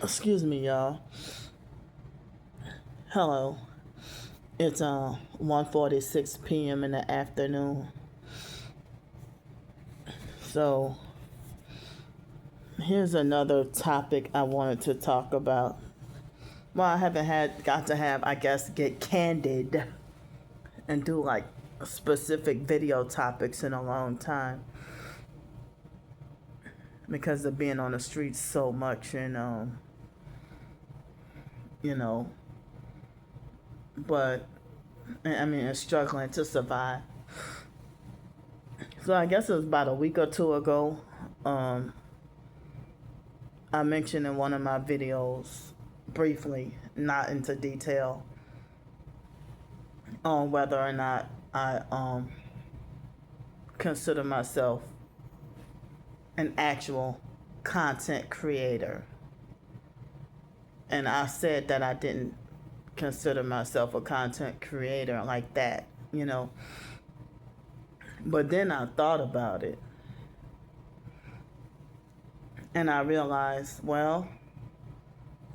Excuse me, y'all. Hello. It's 1:46 p.m. in the afternoon. So here's another topic I wanted to talk about. Well, I haven't got to have, I guess, get candid and do like specific video topics in a long time because of being on the streets so much and you know, but I mean, it's struggling to survive. So I guess it was about a week or two ago. Um, I mentioned in one of my videos briefly, not into detail, on whether or not I consider myself an actual content creator. And I said that I didn't consider myself a content creator like that, you know. But then I thought about it and I realized, well,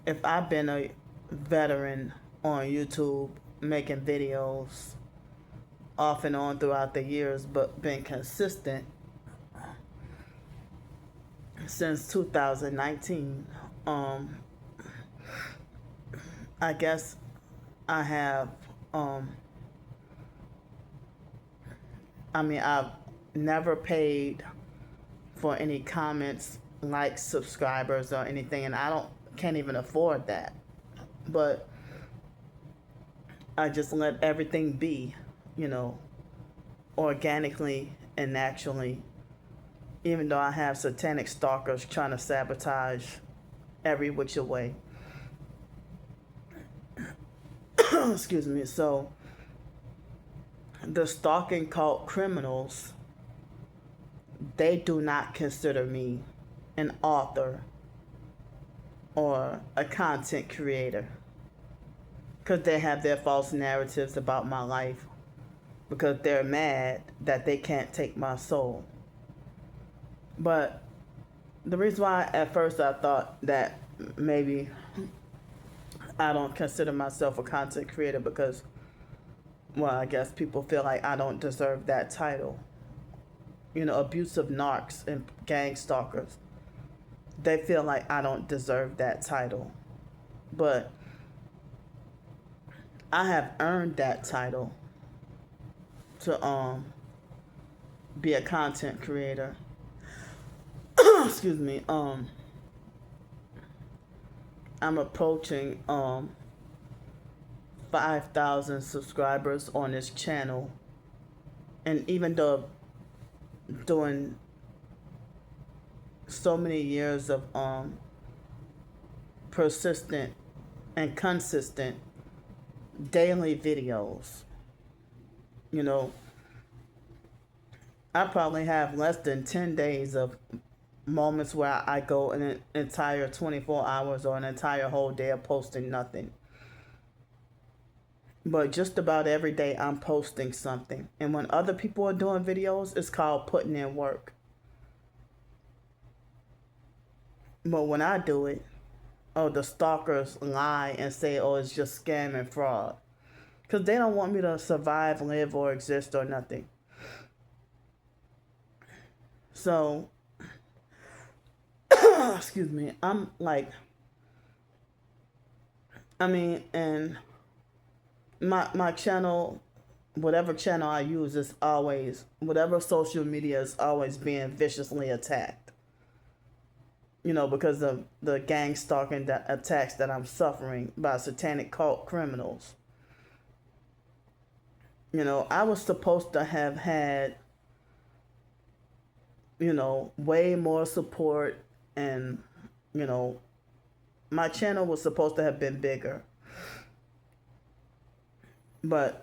if I've been a veteran on YouTube making videos off and on throughout the years, but been consistent since 2019, I guess I have, I've never paid for any comments, likes, subscribers, or anything, and can't even afford that. But I just let everything be, you know, organically and naturally, even though I have satanic stalkers trying to sabotage every which way. Excuse me. So the stalking cult criminals, they do not consider me an author or a content creator because they have their false narratives about my life because they're mad that they can't take my soul. But the reason why at first I thought that maybe I don't consider myself a content creator because, well, I guess people feel like I don't deserve that title. You know, abusive narcs and gang stalkers, they feel like I don't deserve that title. But I have earned that title to be a content creator. Excuse me. I'm approaching 5,000 subscribers on this channel, and even though doing so many years of persistent and consistent daily videos, you know, I probably have less than 10 days of moments where I go an entire 24 hours or an entire whole day of posting nothing. But just about every day I'm posting something. And when other people are doing videos, it's called putting in work. But when I do it, oh, the stalkers lie and say, oh, it's just scam and fraud. Because they don't want me to survive, live, or exist or nothing. So, excuse me, I'm like, and my channel, whatever channel I use is always, whatever social media is always being viciously attacked. You know, because of the gang stalking attacks that I'm suffering by satanic cult criminals. You know, I was supposed to have had, you know, way more support, and, you know, my channel was supposed to have been bigger. But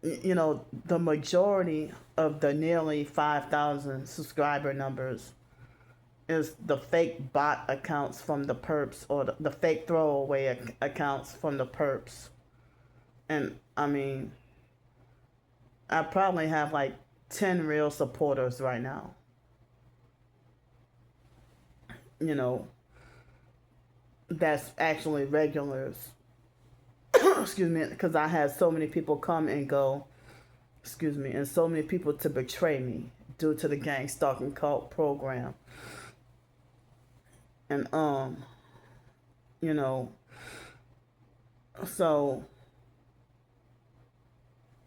you know, the majority of the nearly 5,000 subscriber numbers is the fake bot accounts from the perps, or the fake throwaway accounts from the perps. And I probably have like 10 real supporters right now. you know, that's actually regulars. Excuse me, because I had so many people come and go, excuse me, and so many people to betray me due to the gang stalking cult program. And you know, so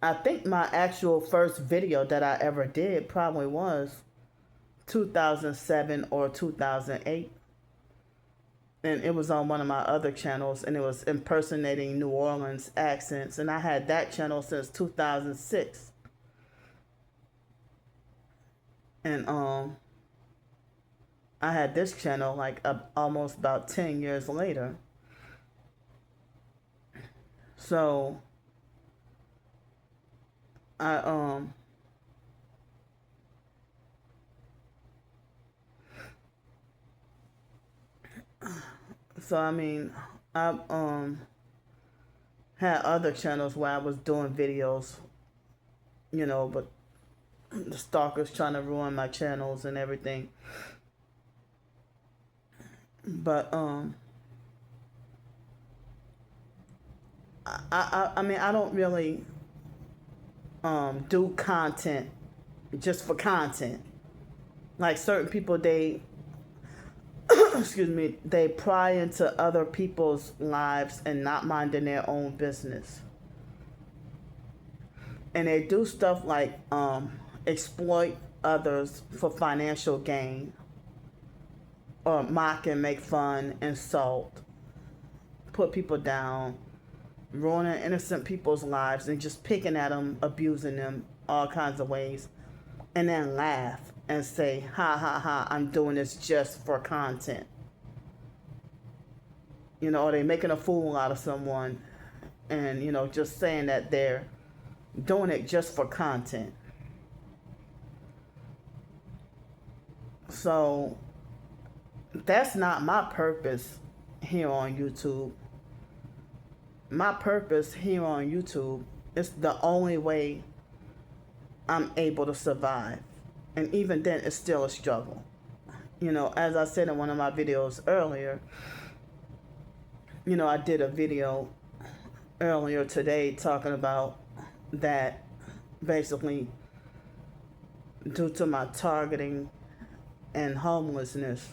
I think my actual first video that I ever did probably was 2007 or 2008. And it was on one of my other channels, and it was impersonating New Orleans accents. And I had that channel since 2006. And I had this channel like almost about 10 years later. So I I mean, I had other channels where I was doing videos, but the stalkers trying to ruin my channels and everything. But I mean, I don't really do content just for content. Like certain people, they excuse me, they pry into other people's lives and not minding their own business. And they do stuff like exploit others for financial gain, or mock and make fun, insult, put people down, ruining innocent people's lives and just picking at them, abusing them all kinds of ways, and then laugh and say, ha ha ha, I'm doing this just for content. Or they making a fool out of someone and, just saying that they're doing it just for content. So that's not my purpose here on YouTube. My purpose here on YouTube is the only way I'm able to survive. And even then, it's still a struggle. As I said in one of my videos earlier, I did a video earlier today talking about that basically due to my targeting and homelessness,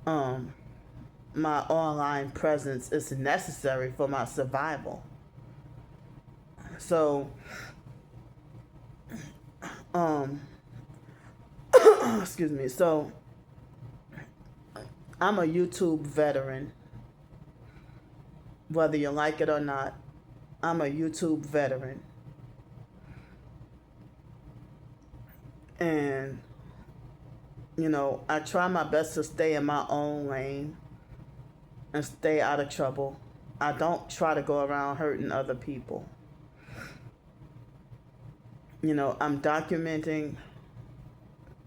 my online presence is necessary for my survival. So, excuse me. So, I'm a YouTube veteran. Whether you like it or not, I'm a YouTube veteran. And, I try my best to stay in my own lane and stay out of trouble. I don't try to go around hurting other people. I'm documenting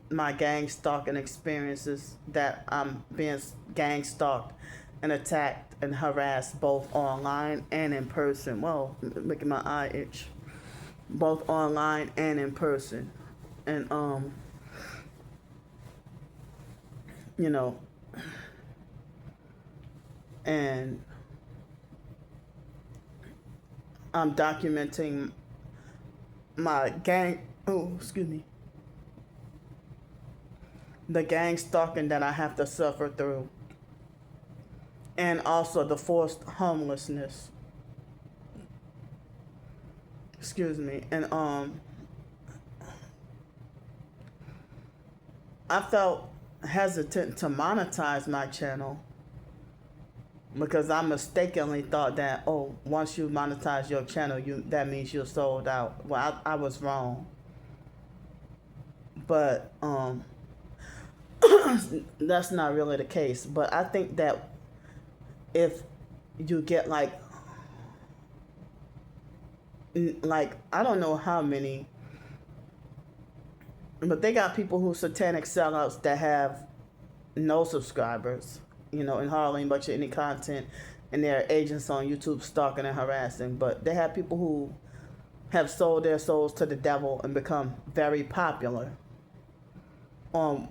my gang stalking experiences, that I'm being gang stalked and attacked and harassed both online and in person. Whoa, making my eye itch. Both online and in person. And and I'm documenting my gang, the gang stalking that I have to suffer through, and also the forced homelessness. And I felt hesitant to monetize my channel because I mistakenly thought that, once you monetize your channel, that means you're sold out. Well, I was wrong. But that's not really the case. But I think that if you get like I don't know how many, but they got people who satanic sellouts that have no subscribers, and hardly much of any content, and they're agents on YouTube stalking and harassing. But they have people who have sold their souls to the devil and become very popular on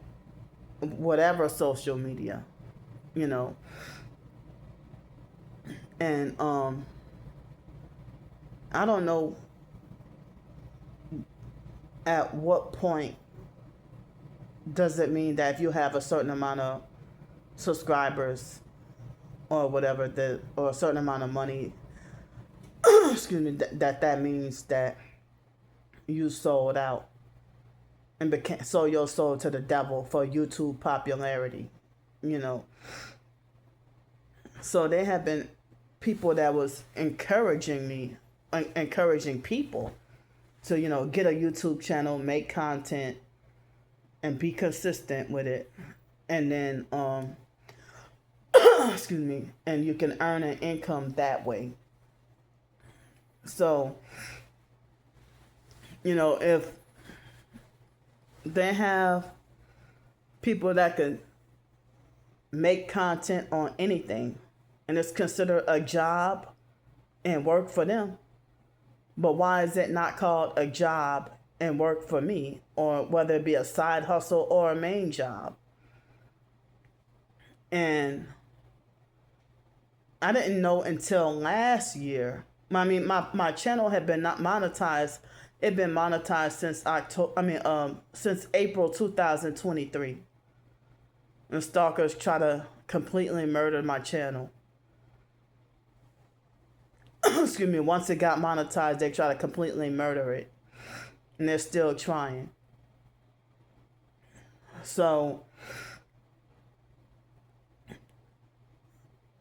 whatever social media, you know. And I don't know at what point does it mean that if you have a certain amount of subscribers or whatever, or a certain amount of money, excuse me, that means that you sold out and sold your soul to the devil for YouTube popularity, you know. So there have been people that was encouraging people to, get a YouTube channel, make content, and be consistent with it, and then excuse me, and you can earn an income that way. So, if they have people that can make content on anything and it's considered a job and work for them, but why is it not called a job and work for me, or whether it be a side hustle or a main job? And I didn't know until last year. My channel had been not monetized. It been monetized since April 2023. And stalkers try to completely murder my channel. Excuse me. Once it got monetized, they try to completely murder it, and they're still trying. So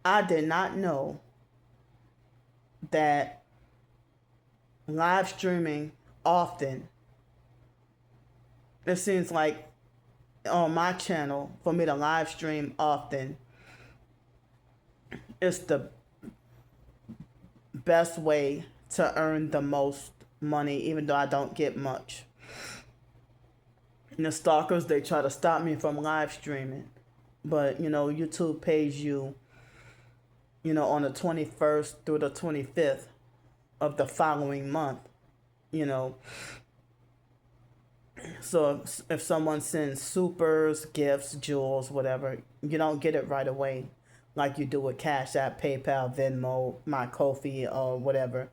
I did not know that live streaming often, it seems like on my channel, for me to live stream often, it's the best way to earn the most money, even though I don't get much. And the stalkers, they try to stop me from live streaming, but YouTube pays you, on the 21st through the 25th of the following month, So if someone sends supers, gifts, jewels, whatever, you don't get it right away like you do with CashApp, PayPal, Venmo, my Ko-fi, or whatever.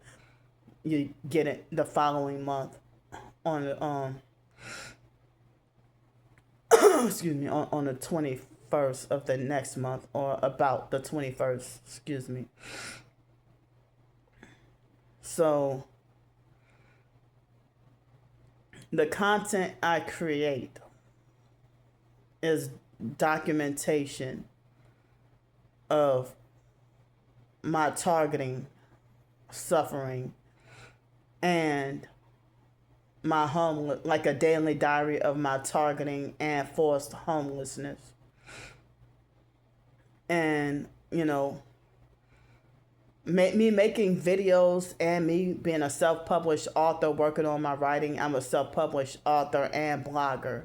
You get it the following month on the excuse me, on the 21st of the next month, or about the 21st, excuse me. So the content I create is documentation of my targeting, suffering, and my like a daily diary of my targeting and forced homelessness. And, me making videos and me being a self-published author working on my writing. I'm a self-published author and blogger.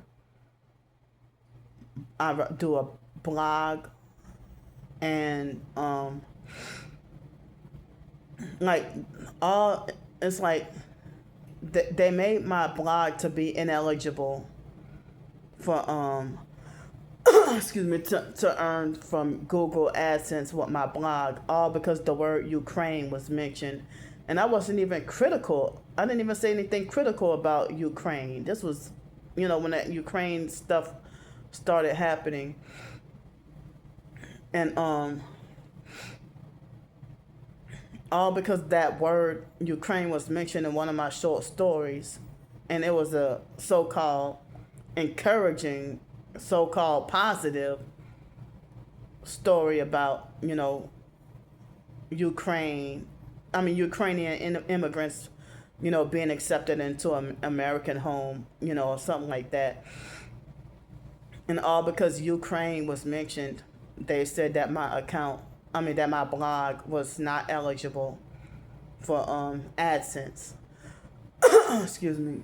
I do a blog, and it's like they made my blog to be ineligible for excuse me, to earn from Google AdSense with my blog, all because the word Ukraine was mentioned. And I wasn't even critical. I didn't even say anything critical about Ukraine. This was, when that Ukraine stuff started happening. And all because that word Ukraine was mentioned in one of my short stories. And it was a so-called encouraging, so-called positive story about, Ukrainian immigrants, being accepted into an American home, or something like that. And all because Ukraine was mentioned, they said that that my blog was not eligible for AdSense. Excuse me.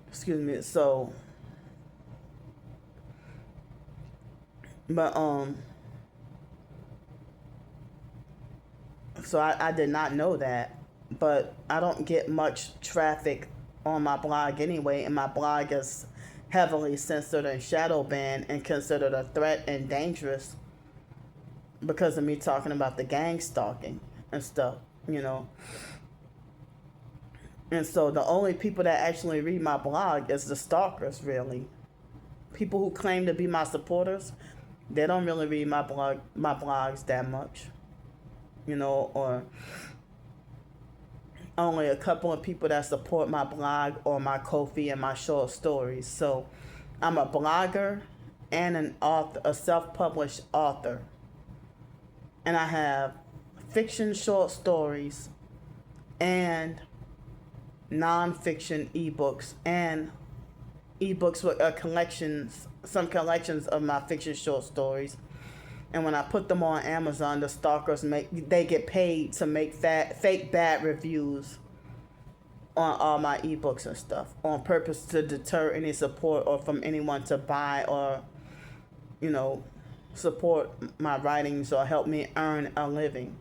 Excuse me. So, but so I did not know that, but I don't get much traffic on my blog anyway, and my blog is heavily censored and shadow banned and considered a threat and dangerous because of me talking about the gang stalking and stuff, you know. And so the only people that actually read my blog is the stalkers, really. People who claim to be my supporters, they don't really read my blogs that much, you know, or only a couple of people that support my blog or my Ko-fi and my short stories. So I'm a blogger and an author, a self-published author. And I have fiction short stories and nonfiction ebooks and ebooks with some collections of my fiction short stories. And when I put them on Amazon, the stalkers they get paid to make fake bad reviews on all my ebooks and stuff on purpose to deter any support or from anyone to buy or, you know, support my writings or help me earn a living.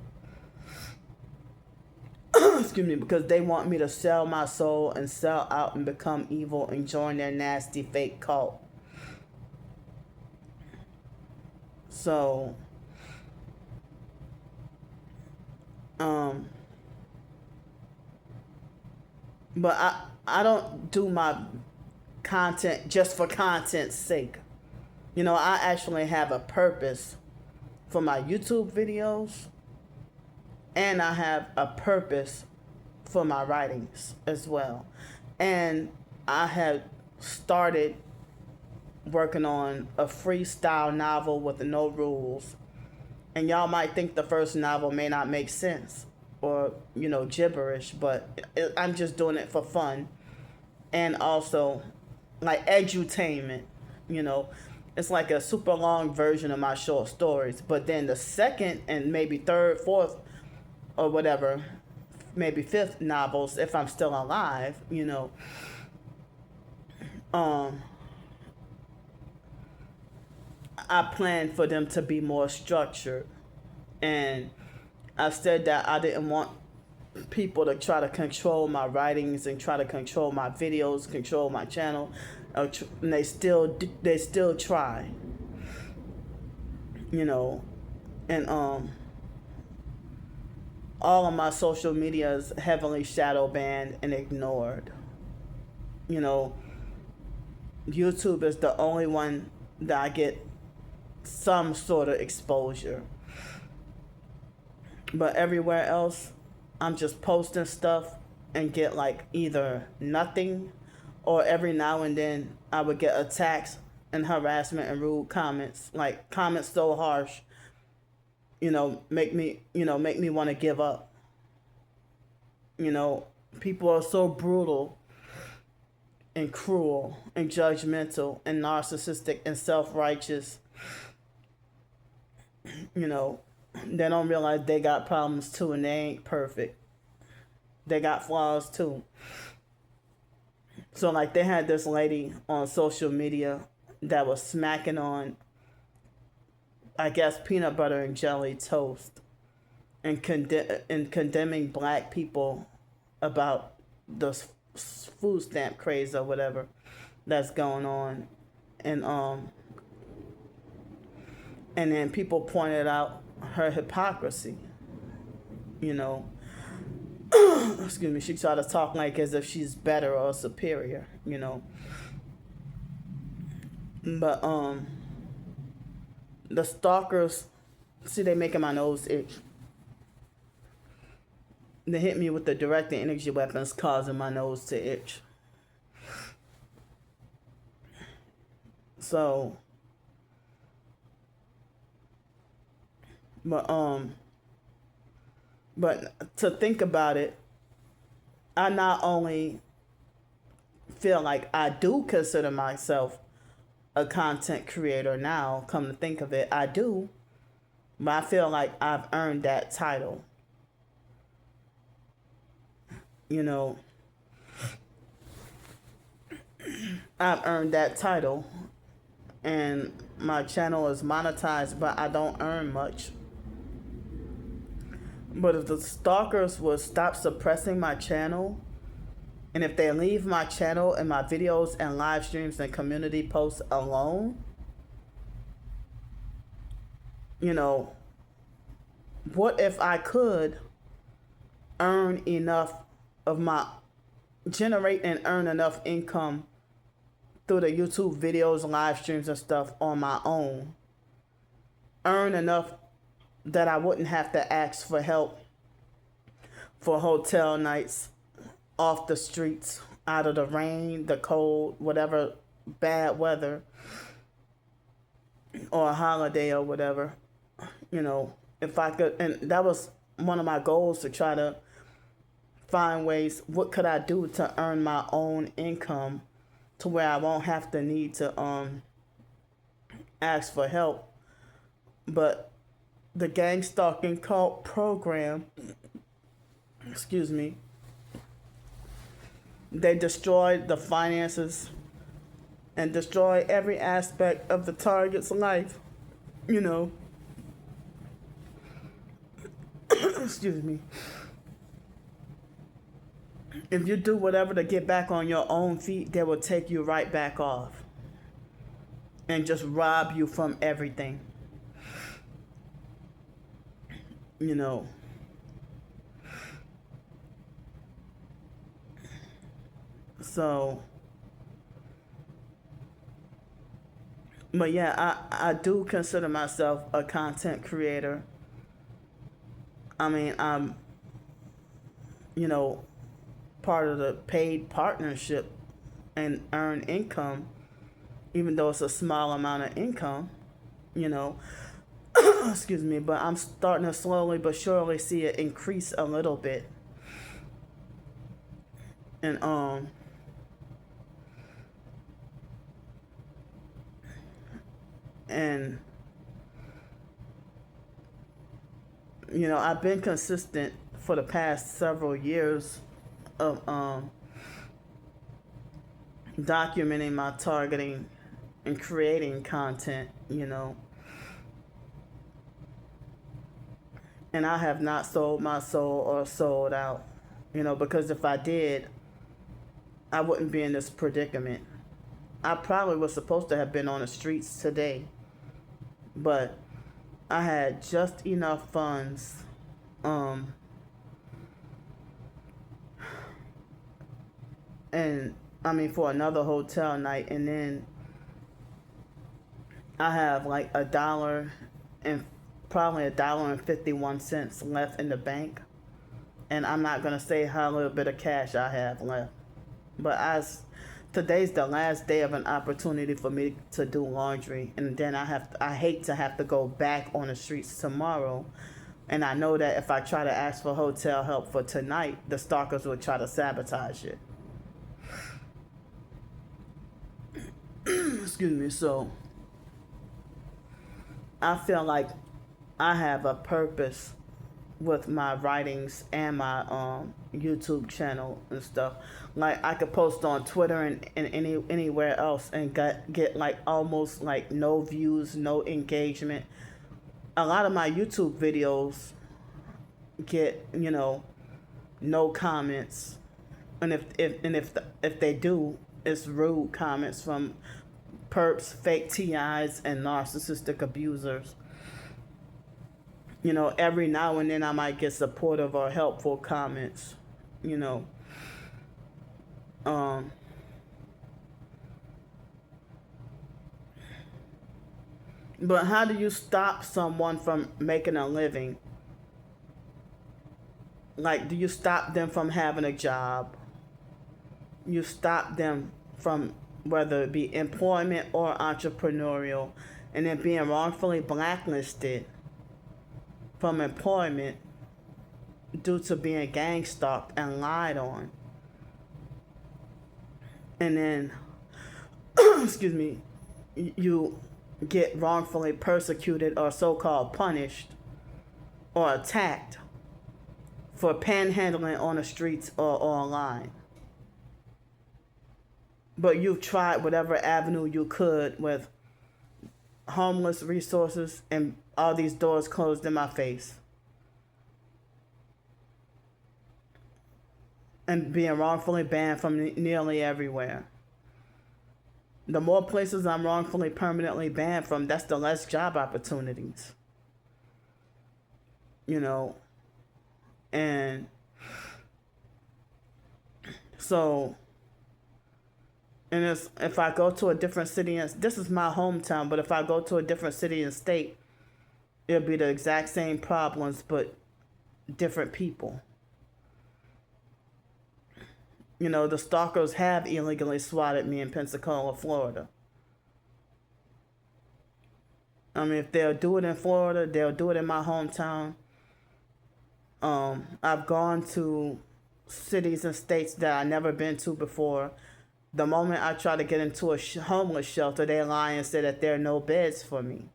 Excuse me, because they want me to sell my soul and sell out and become evil and join their nasty fake cult. So, but I don't do my content just for content's sake. You know, I actually have a purpose for my YouTube videos, and I have a purpose for my writings as well. And I have started working on a freestyle novel with no rules. And y'all might think the first novel may not make sense or, you know, gibberish, but I'm just doing it for fun. And also, like, edutainment, you know. It's like a super long version of my short stories. But then the second and maybe third, fourth, or whatever, maybe fifth novels, if I'm still alive, you know, I plan for them to be more structured. And I said that I didn't want people to try to control my writings and try to control my videos, control my channel, and they still try, you know. And all of my social media is heavily shadow banned and ignored. You know, YouTube is the only one that I get some sort of exposure. But everywhere else, I'm just posting stuff and get like either nothing, or every now and then I would get attacks and harassment and rude comments, like comments so harsh, you know, make me want to give up. You know, people are so brutal and cruel and judgmental and narcissistic and self-righteous. You know, they don't realize they got problems too and they ain't perfect. They got flaws too. So like they had this lady on social media that was smacking on, I guess, peanut butter and jelly toast and condemning black people about the food stamp craze or whatever that's going on. And then people pointed out her hypocrisy, you know. Excuse me, she tried to talk like as if she's better or superior, you know. But the stalkers, see, they making my nose itch. They hit me with the direct energy weapons, causing my nose to itch. So, but to think about it, I not only feel like I do consider myself a content creator now, come to think of it, I do, but I feel like I've earned that title. You know, I've earned that title, and my channel is monetized, but I don't earn much. But if the stalkers would stop suppressing my channel And if they leave my channel and my videos and live streams and community posts alone, you know, what if I could earn enough of my, generate and earn enough income through the YouTube videos, live streams, and stuff on my own? Earn enough that I wouldn't have to ask for help for hotel nights, off the streets, out of the rain, the cold, whatever, bad weather, or a holiday or whatever. You know, if I could, and that was one of my goals, to try to find ways, what could I do to earn my own income to where I won't have to need to ask for help. But the gang stalking cult program, excuse me, they destroyed the finances and destroy every aspect of the target's life, you know. Excuse me. If you do whatever to get back on your own feet, they will take you right back off and just rob you from everything, you know. So, but yeah, I do consider myself a content creator. I mean, I'm, you know, part of the paid partnership and earn income, even though it's a small amount of income, you know. Excuse me, but I'm starting to slowly but surely see it increase a little bit. And and you know, I've been consistent for the past several years of documenting my targeting and creating content, you know. And I have not sold my soul or sold out, you know, because if I did, I wouldn't be in this predicament. I probably was supposed to have been on the streets today, but I had just enough funds and I mean for another hotel night, and then I have like $1 and probably $1.51 left in the bank, and I'm not gonna say how little bit of cash I have left, but as today's the last day of an opportunity for me to do laundry, and then I hate to have to go back on the streets tomorrow, and I know that if I try to ask for hotel help for tonight, the stalkers will try to sabotage it. Excuse me. So I feel like I have a purpose with my writings and my YouTube channel and stuff. Like I could post on Twitter and anywhere else and get like almost like no views, no engagement. A lot of my YouTube videos get, you know, no comments, and if they do, it's rude comments from perps, fake TIs, and narcissistic abusers. You know, every now and then I might get supportive or helpful comments, you know. But how do you stop someone from making a living? Like, do you stop them from having a job? You stop them from, whether it be employment or entrepreneurial, and then being wrongfully blacklisted from employment due to being gang stalked and lied on. And then, excuse me, you get wrongfully persecuted or so-called punished or attacked for panhandling on the streets or online. But you've tried whatever avenue you could with homeless resources, and all these doors closed in my face. and being wrongfully banned from nearly everywhere. The more places I'm wrongfully permanently banned from, that's the less job opportunities. You know, and so, and if I go to a different city, and this is my hometown, but if I go to a different city and state, it'll be the exact same problems, but different people. You know, the stalkers have illegally swatted me in Pensacola, Florida. I mean, if they'll do it in Florida, they'll do it in my hometown. I've gone to cities and states that I've never been to before. The moment I try to get into a homeless shelter, they lie and say that there are no beds for me.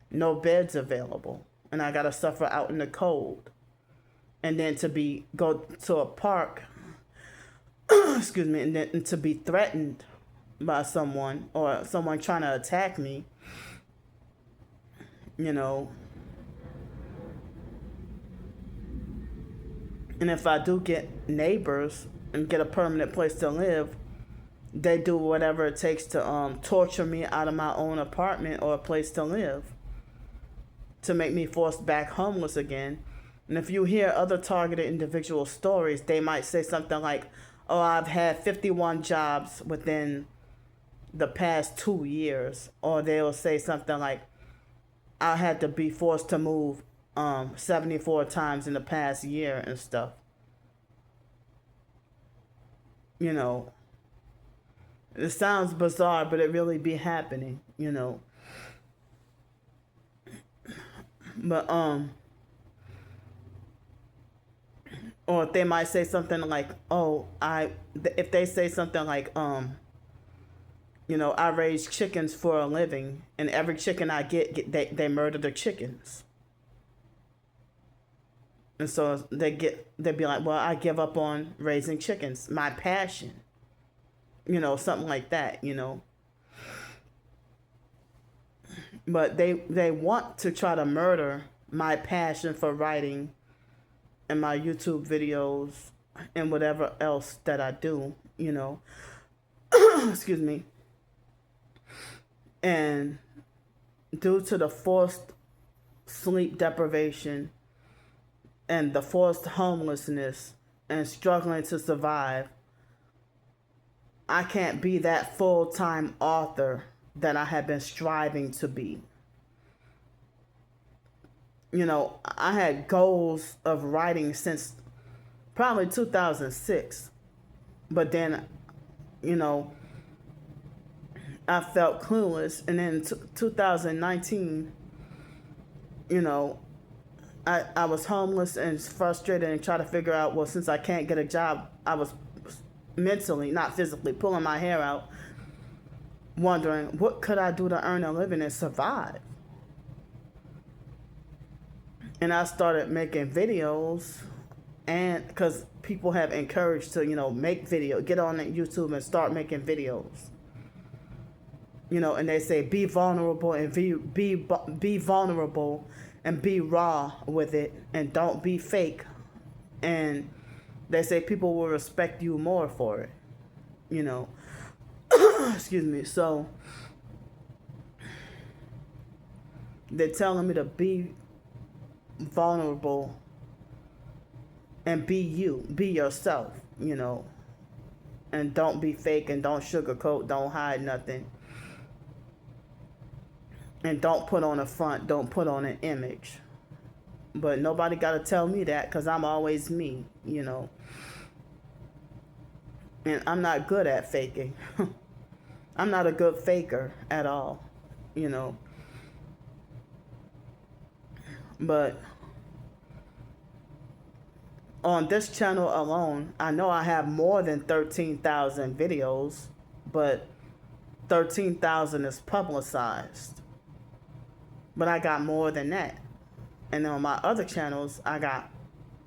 No beds available. And I got to suffer out in the cold. And then to go to a park, excuse me, and then to be threatened by someone or someone trying to attack me, you know. And if I do get neighbors and get a permanent place to live, they do whatever it takes to torture me out of my own apartment or a place to live, to make me forced back homeless again. And if you hear other targeted individual stories, they might say something like, oh, I've had 51 jobs within the past 2 years. Or they'll say something like, I had to be forced to move 74 times in the past year and stuff. You know, it sounds bizarre, but it really be happening, you know. But, or if they might say something like, oh, if they say something like, you know, I raise chickens for a living, and every chicken I get they murder the chickens. And so they'd be like, well, I give up on raising chickens, my passion. You know, something like that, you know. But they want to try to murder my passion for writing and my YouTube videos and whatever else that I do, you know. Excuse me. And due to the forced sleep deprivation and the forced homelessness and struggling to survive, I can't be that full-time author that I have been striving to be. You know, I had goals of writing since probably 2006. But then, you know, I felt clueless. And then 2019, you know, I was homeless and frustrated and tried to figure out, well, since I can't get a job, I was mentally, not physically, pulling my hair out, wondering what could I do to earn a living and survive. And I started making videos, and because people have encouraged to, you know, make video, get on YouTube and start making videos. You know, and they say be vulnerable and be vulnerable and be raw with it, and don't be fake. And they say people will respect you more for it, you know. Excuse me. So they're telling me to be vulnerable and be yourself, you know, and don't be fake and don't sugarcoat, don't hide nothing, and don't put on a front, don't put on an image. But nobody got to tell me that, because I'm always me, you know. And I'm not good at faking. I'm not a good faker at all, you know. But on this channel alone, I know I have more than 13,000 videos, but 13,000 is publicized. But I got more than that. And on my other channels, I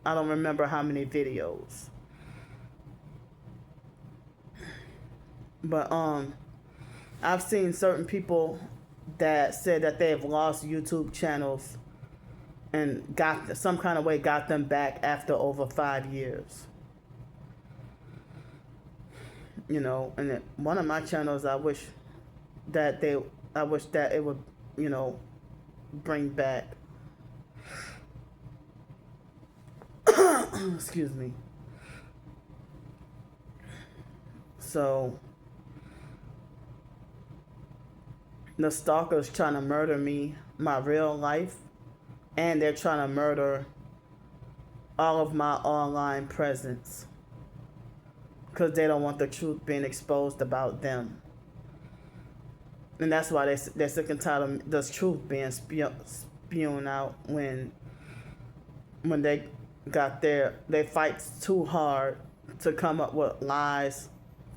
don't remember how many videos. But I've seen certain people that said that they've lost YouTube channels and got some kind of way got them back after over 5 years. And one of my channels, I wish that it would, bring back. Excuse me. So the stalkers trying to murder me, my real life, and they're trying to murder all of my online presence because they don't want the truth being exposed about them. And that's why they're sick and tired of the truth being spewing out when they fight too hard to come up with lies,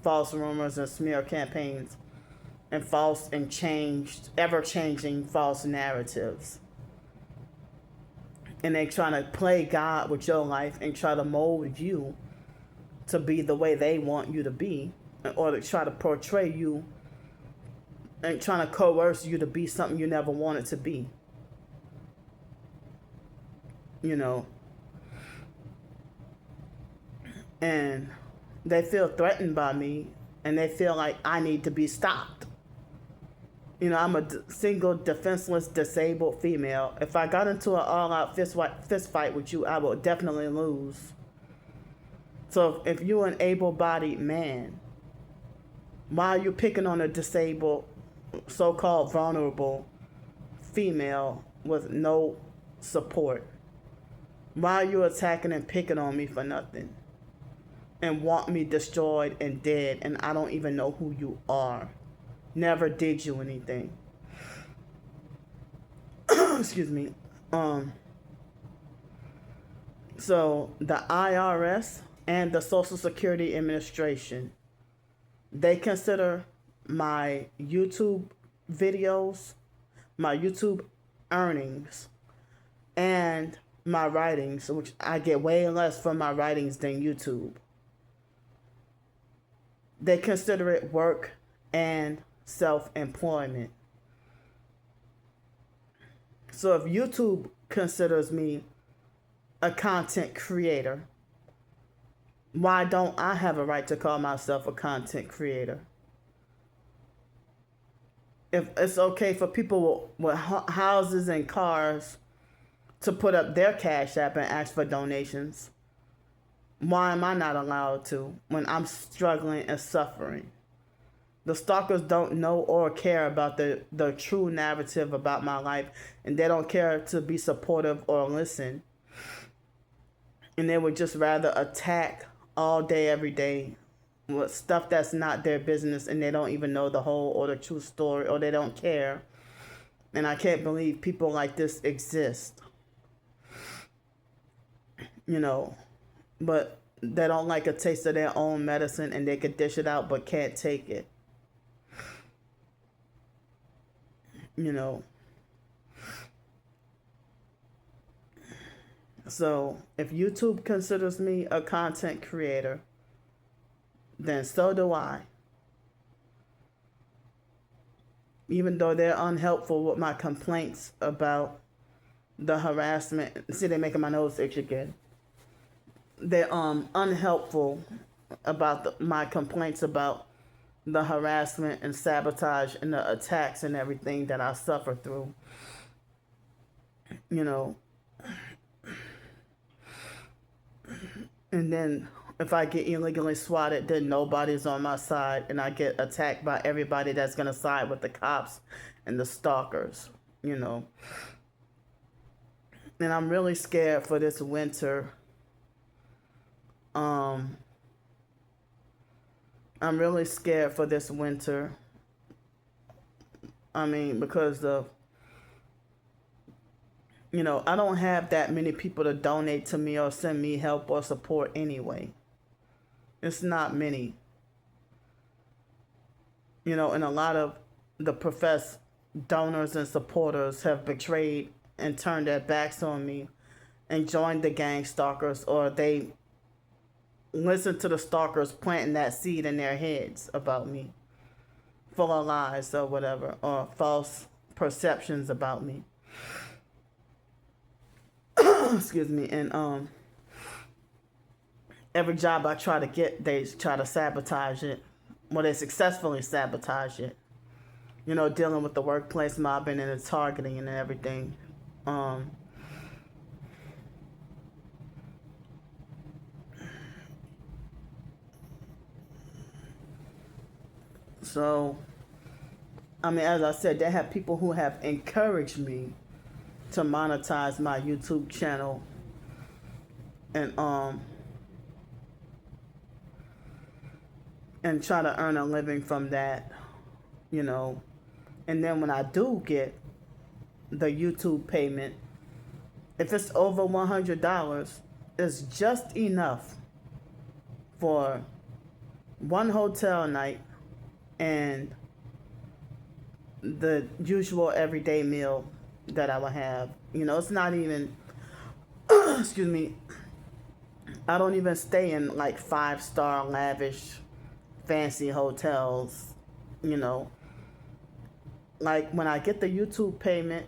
false rumors, and smear campaigns, and false and ever-changing false narratives. And they trying to play God with your life and try to mold you to be the way they want you to be, or to try to portray you and trying to coerce you to be something you never wanted to be. And they feel threatened by me, and they feel like I need to be stopped. I'm a single, defenseless, disabled female. If I got into an all-out fist fight with you, I would definitely lose. So if you're an able-bodied man, why are you picking on a disabled, so-called vulnerable female with no support? Why are you attacking and picking on me for nothing? And want me destroyed and dead, and I don't even know who you are. Never did you anything. Excuse me. So the IRS and the Social Security Administration, they consider my YouTube videos, my YouTube earnings, and my writings, which I get way less from my writings than YouTube. They consider it work and self-employment. So if YouTube considers me a content creator, why don't I have a right to call myself a content creator? If it's okay for people with houses and cars to put up their CashApp and ask for donations, why am I not allowed to when I'm struggling and suffering? The stalkers don't know or care about the true narrative about my life, and they don't care to be supportive or listen. And they would just rather attack all day, every day with stuff that's not their business, and they don't even know the whole or the true story, or they don't care. And I can't believe people like this exist. But they don't like a taste of their own medicine, and they could dish it out but can't take it. So if YouTube considers me a content creator, then so do I. Even though they're unhelpful with my complaints about the harassment. See, they're making my nose itch again. They're unhelpful about my complaints about the harassment and sabotage and the attacks and everything that I suffer through. And then if I get illegally swatted, then nobody's on my side, and I get attacked by everybody that's going to side with the cops and the stalkers, And I'm really scared for this winter. I'm really scared for this winter. Because of, I don't have that many people to donate to me or send me help or support anyway. It's not many. And a lot of the professed donors and supporters have betrayed and turned their backs on me and joined the gang stalkers, or they listen to the stalkers planting that seed in their heads about me, full of lies or whatever, or false perceptions about me. Excuse me. And every job I try to get, they try to sabotage it Well, they successfully sabotage it. Dealing with the workplace mobbing and the targeting and everything. Um, so, I mean, as I said, they have people who have encouraged me to monetize my YouTube channel and and try to earn a living from that, you know. And then when I do get the YouTube payment, if it's over $100, it's just enough for one hotel night and the usual everyday meal that I would have. It's not even, excuse me, I don't even stay in like 5-star lavish fancy hotels, you know. Like when I get the YouTube payment,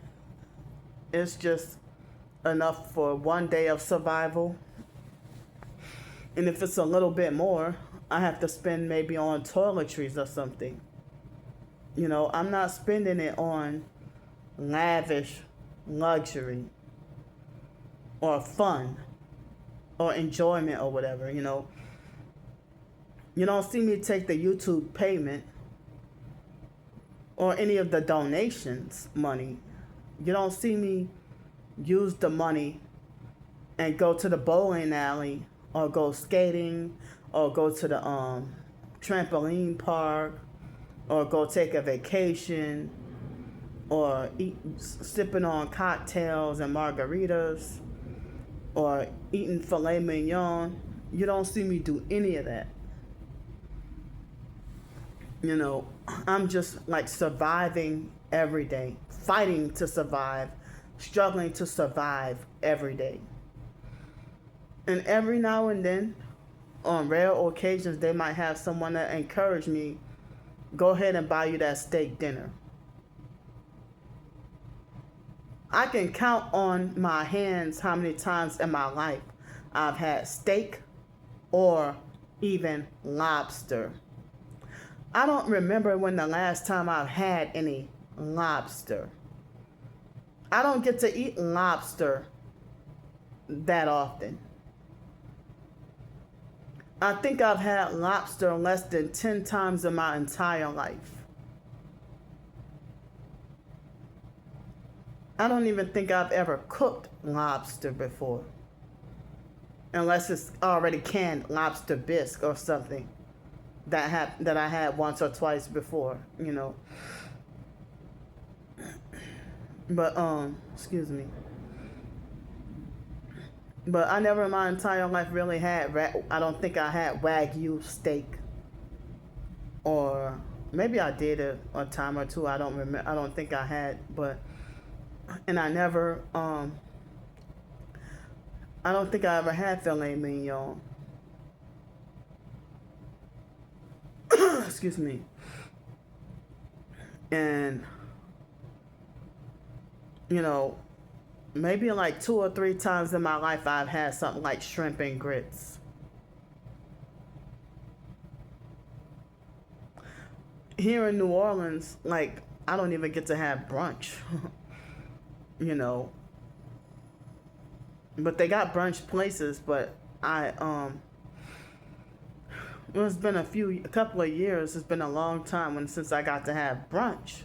it's just enough for one day of survival. And if it's a little bit more, I have to spend maybe on toiletries or something. I'm not spending it on lavish luxury or fun or enjoyment or whatever. You don't see me take the YouTube payment or any of the donations money. You don't see me use the money and go to the bowling alley or go skating or go to the trampoline park or go take a vacation or sipping on cocktails and margaritas or eating filet mignon. You don't see me do any of that. I'm just like surviving every day, fighting to survive, struggling to survive every day. And every now and then, on rare occasions, they might have someone that encourage me, go ahead and buy you that steak dinner. I can count on my hands how many times in my life I've had steak or even lobster. I don't remember when the last time I've had any lobster. I don't get to eat lobster that often. I think I've had lobster less than 10 times in my entire life. I don't even think I've ever cooked lobster before. Unless it's already canned lobster bisque or something that I had once or twice before, But excuse me. But I never in my entire life really had I don't think I had Wagyu steak. Or maybe I did a time or two. I don't remember. I don't think I had, but and I never I don't think I ever had filet mignon. Excuse me. And maybe like 2 or 3 times in my life I've had something like shrimp and grits. Here in New Orleans, like I don't even get to have brunch. you know. But they got brunch places, but it's been a couple of years. It's been a long time since I got to have brunch,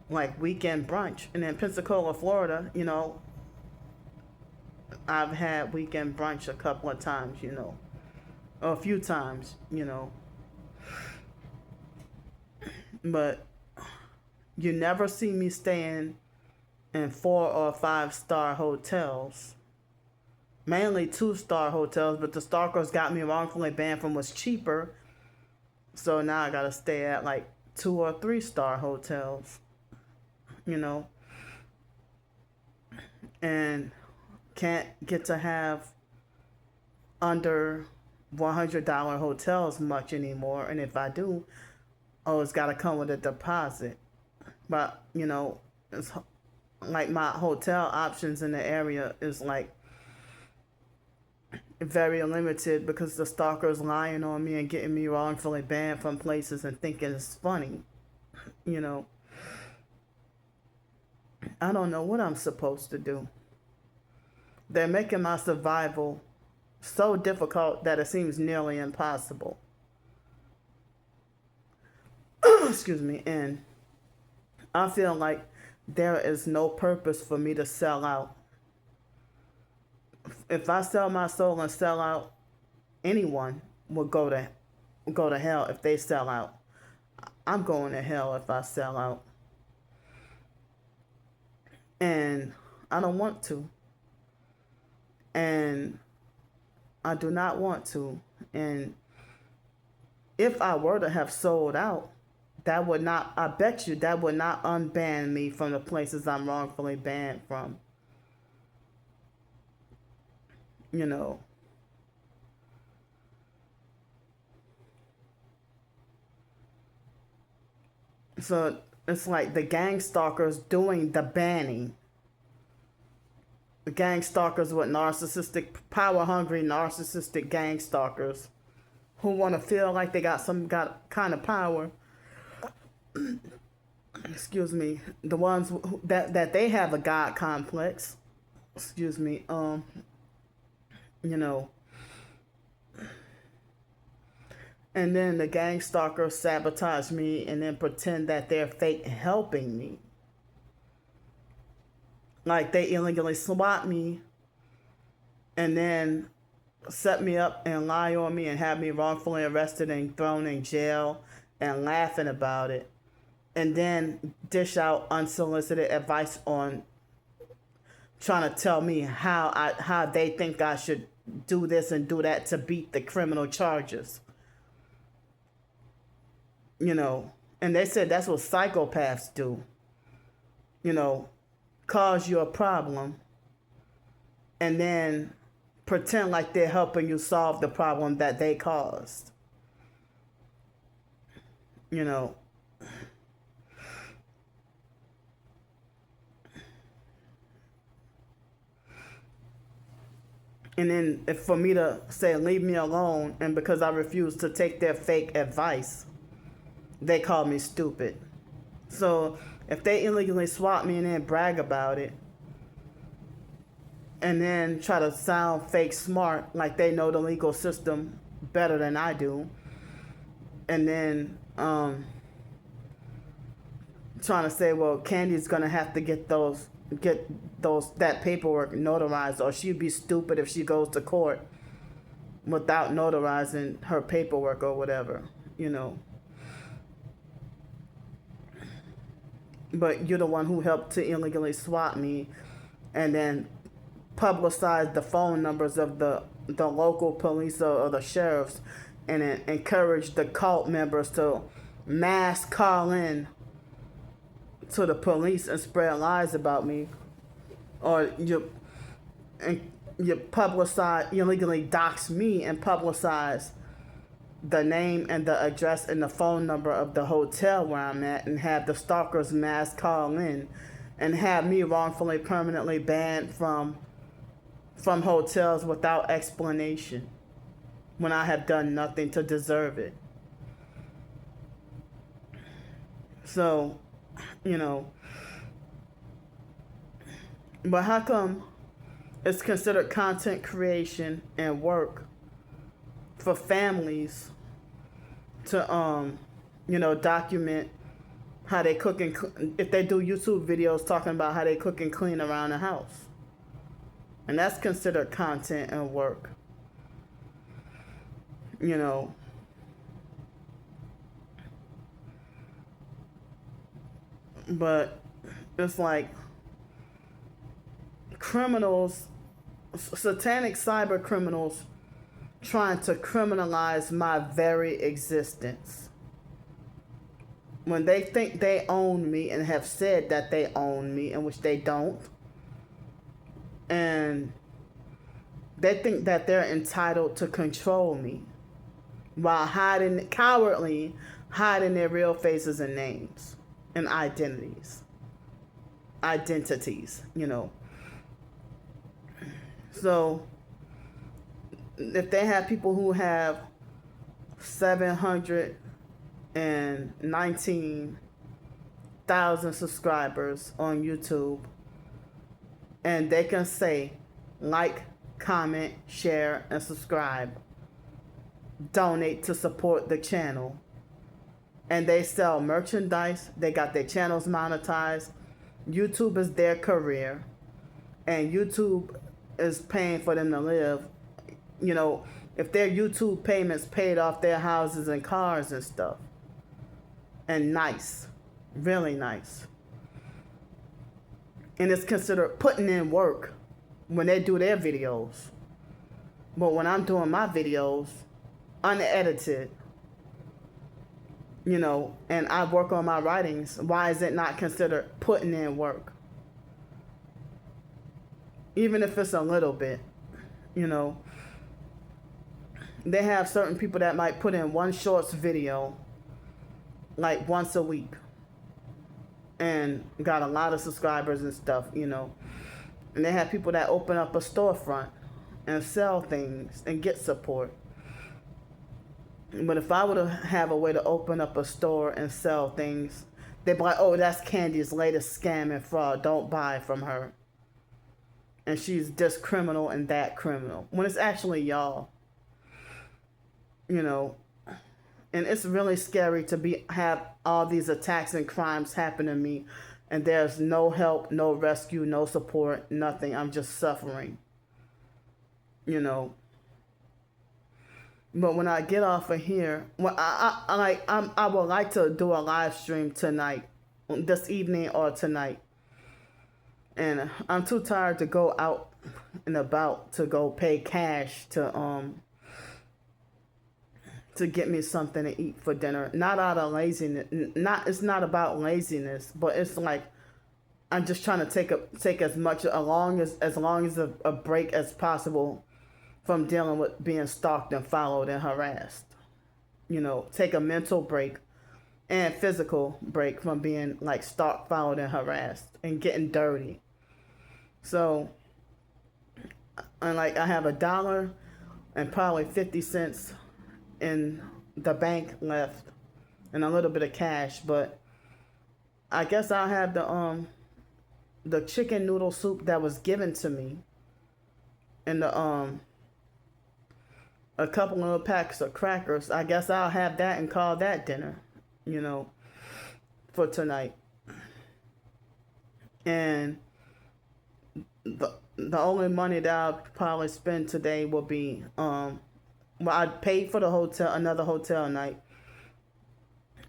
like weekend brunch. And in Pensacola, Florida, I've had weekend brunch a couple of times, or a few times, But you never see me staying in 4 or 5-star hotels. Mainly 2-star hotels, but the stalkers got me wrongfully banned from what's cheaper. So now I gotta stay at like 2 or 3-star hotels, and can't get to have under $100 hotels much anymore. And if I do, it's gotta come with a deposit. But it's like my hotel options in the area is like very limited because the stalker's lying on me and getting me wrongfully banned from places and thinking it's funny. You know, I don't know what I'm supposed to do. They're making my survival so difficult that it seems nearly impossible. Excuse me. And I feel like there is no purpose for me to sell out. If I sell my soul and sell out, anyone will go to hell if they sell out. I'm going to hell if I sell out. And I don't want to. And I do not want to. And if I were to have sold out, that would not, I bet you, that would not unban me from the places I'm wrongfully banned from. You know. So it's like the gang stalkers doing the banning. The gang stalkers with narcissistic, power-hungry, narcissistic gang stalkers who want to feel like they got some kind of power. Excuse me. The ones that they have a God complex. Excuse me. You know. And then the gang stalkers sabotage me and then pretend that they're fake helping me. Like they illegally swat me and then set me up and lie on me and have me wrongfully arrested and thrown in jail and laughing about it. And then dish out unsolicited advice on trying to tell me how they think I should do this and do that to beat the criminal charges. You know, and they said that's what psychopaths do. You know, cause you a problem and then pretend like they're helping you solve the problem that they caused. You know. And then if for me to say, leave me alone, and because I refuse to take their fake advice, they call me stupid. So if they illegally swat me and then brag about it, and then try to sound fake smart, like they know the legal system better than I do, and then trying to say, well, Candy's gonna have to get that paperwork notarized, or she'd be stupid if she goes to court without notarizing her paperwork or whatever, you know. But you're the one who helped to illegally swat me and then publicize the phone numbers of the local police or the sheriffs and encourage the cult members to mass call in to the police and spread lies about me. Or you publicize, illegally dox me and publicize the name and the address and the phone number of the hotel where I'm at and have the stalkers mass call in and have me wrongfully permanently banned from hotels without explanation when I have done nothing to deserve it. So, you know, but how come it's considered content creation and work for families to you know, document how they cook and if they do YouTube videos talking about how they cook and clean around the house, and that's considered content and work, you know. But it's like criminals, satanic cyber criminals, trying to criminalize my very existence. When they think they own me and have said that they own me, in which they don't. And they think that they're entitled to control me while cowardly hiding their real faces and names and identities, you know. So if they have people who have 719,000 subscribers on YouTube, and they can say like, comment, share, and subscribe, donate to support the channel, and they sell merchandise, they got their channels monetized, YouTube is their career, and YouTube is paying for them to live. You know, if their YouTube payments paid off their houses and cars and stuff, and nice, really nice, and it's considered putting in work when they do their videos. But when I'm doing my videos, unedited, you know, and I work on my writings, why is it not considered putting in work? Even if it's a little bit, you know. They have certain people that might put in one shorts video like once a week and got a lot of subscribers and stuff, you know. And they have people that open up a storefront and sell things and get support. But if I were to have a way to open up a store and sell things, they'd be like, oh, that's Candy's latest scam and fraud. Don't buy from her. And she's this criminal and that criminal. When it's actually y'all. You know. And it's really scary to have all these attacks and crimes happen to me. And there's no help, no rescue, no support, nothing. I'm just suffering. You know. But when I get off of here, well, I would like to do a live stream tonight, this evening or tonight. And I'm too tired to go out and about to go pay cash to get me something to eat for dinner. Not out of laziness. It's not about laziness, but it's like I'm just trying to take as long as a break as possible from dealing with being stalked and followed and harassed. You know, take a mental break and physical break from being like stalked, followed, and harassed and getting dirty. So, and like I have $1 and probably 50 cents in the bank left and a little bit of cash, but I guess I'll have the chicken noodle soup that was given to me and the a couple of little packs of crackers. I guess I'll have that and call that dinner, you know, for tonight. And the only money that I'll probably spend today will be well, I paid for the hotel, another hotel night,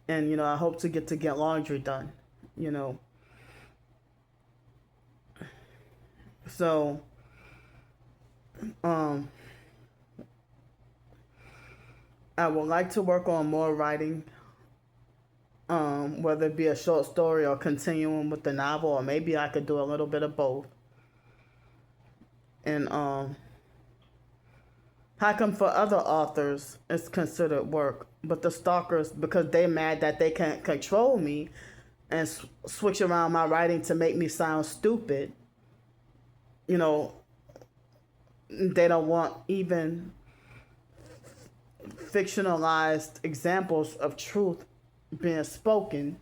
and you know I hope to get laundry done, you know. So I would like to work on more writing, whether it be a short story or continuing with the novel, or maybe I could do a little bit of both. And how come for other authors it's considered work, but the stalkers, because they mad that they can't control me and switch around my writing to make me sound stupid, you know, they don't want even fictionalized examples of truth being spoken.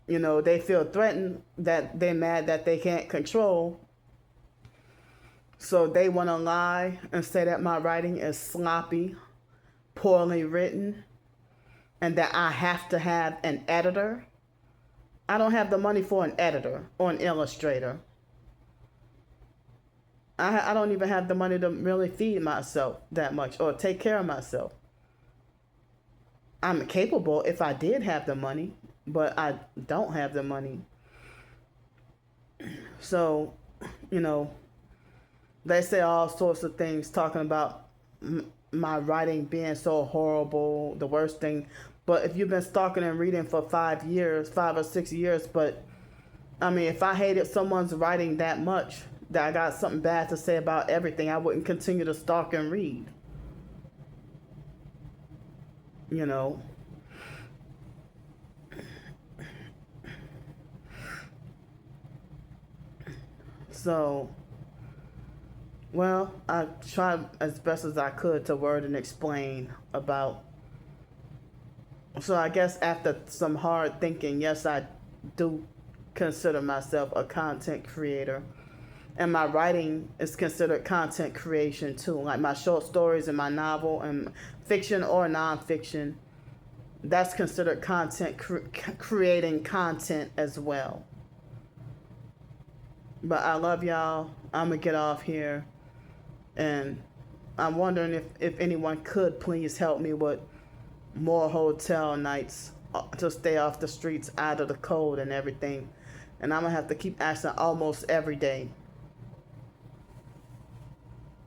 You know, they feel threatened, that they're mad that they can't control. So they want to lie and say that my writing is sloppy, poorly written, and that I have to have an editor. I don't have the money for an editor or an illustrator. I don't even have the money to really feed myself that much or take care of myself. I'm capable if I did have the money, but I don't have the money. So, you know, they say all sorts of things talking about my writing being so horrible, the worst thing. But if you've been stalking and reading for 5 or 6 years, but I mean, if I hated someone's writing that much, that I got something bad to say about everything, I wouldn't continue to stalk and read. You know. So Well, I tried as best as I could to word and explain about. So I guess after some hard thinking, yes, I do consider myself a content creator. And my writing is considered content creation too. Like my short stories and my novel and fiction or nonfiction, that's considered creating content as well. But I love y'all. I'm going to get off here. And I'm wondering if anyone could please help me with more hotel nights to stay off the streets, out of the cold and everything. And I'm going to have to keep asking almost every day.